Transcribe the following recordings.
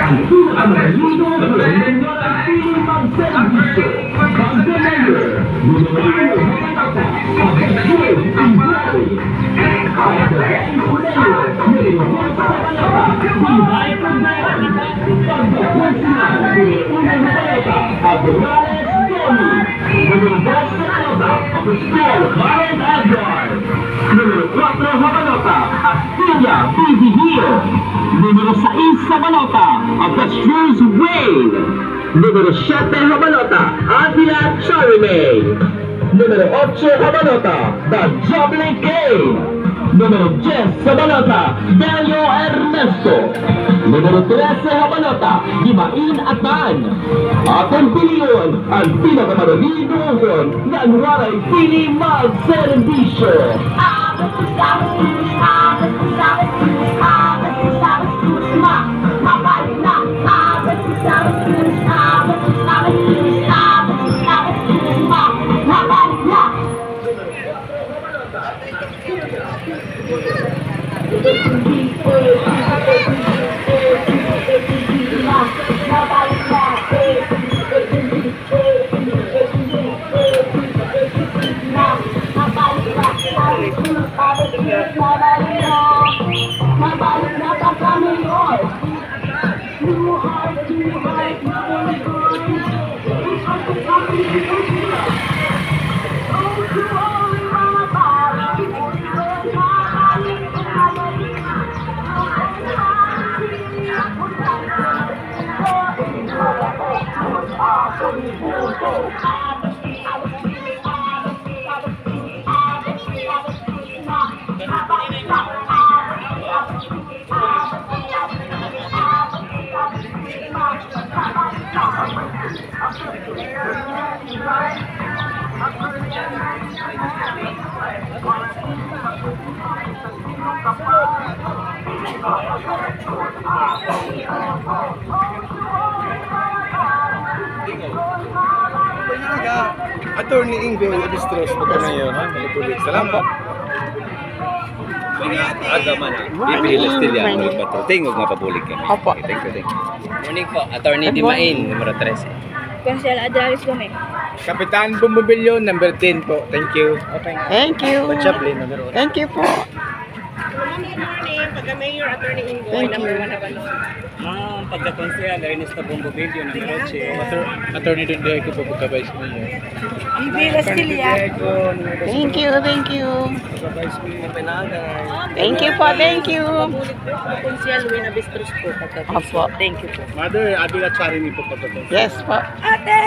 ang pinakamalino ng piling pang-servisyo. Pag-deliver, numero 1 ang Best Employee. At the best player, numero 2 sa Balota, Bihaya Pagmera. Pagka-personal, unang Balota, Abdulares Doni. Numero 2 sa Balota, Apostol Karen Edgar. Numero 4 sa Balota, Astilla Pizihir. Numero 6 sa Balota, Apastruz Wayne. Numero 7 sa Balota, Adila Charimay. Numero 8 sa Balota, The Joble K. Numero 10 sa Balota, Daniel Ernesto. Numero 13 sa Balota, Dimain Atan. At ang piliyon, ang pinakamarami doon ng waray pili mag-servisyo. Attorney Ingo Abistros, pagka na yun, ha? Malupulit. Salamat. Aga man Ipili Stilian, Patroting, huwag mapabulig kami. Opo. Thank you. Morning po, Attorney Dimain, numero 13. Consul Adrales Gomez. Kapitan Bumbubilyo, number 10 po. Thank you. Thank you. Chaplin, numero 1. Thank you po. Good morning, pagka-mayor, Attorney Ingo, Thank number you. 1 na balo. Ma'am, pagka-consider, Ernesto Bumbubilyo, numero 8. Attorney Dunday ko po pagka-vice mayor. Bibi Restilia. Thank you. Thank you. Pagka-vice mayor. Thank you po. Thank you. Consul Win Abistros po, pagka-vice. Opo. Thank you po. Mother, Adila Charini po pagka-vice. Yes po. Ate!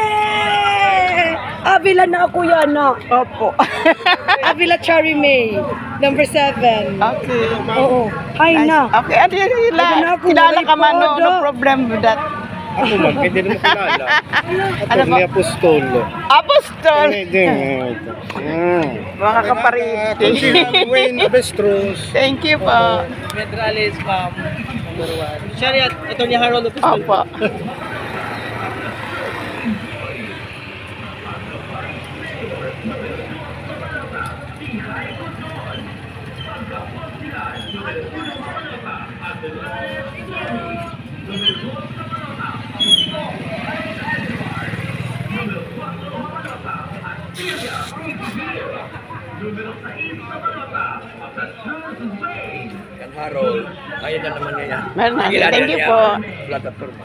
Avila na ako yan, no? Opo. Avila Cherry May, number 7. Okay. Oo. Hi na. Okay, adi sila. Pwede na ako, Kilala ka man, no, iPod, no ah. problem with that. Ako man, hindi naman kilala. Ano Attorney po? Apostolo. Apostol. Mga kapariti. Consider Wayne Abistros. Thank you po. Medrales, ma'am, numero 1. Shariat, Attorney Harold Lopez. Opo. Yan, Harold. Ayun na naman ngayon. Meron na. Kilala Thank you niya. po. Plataforma.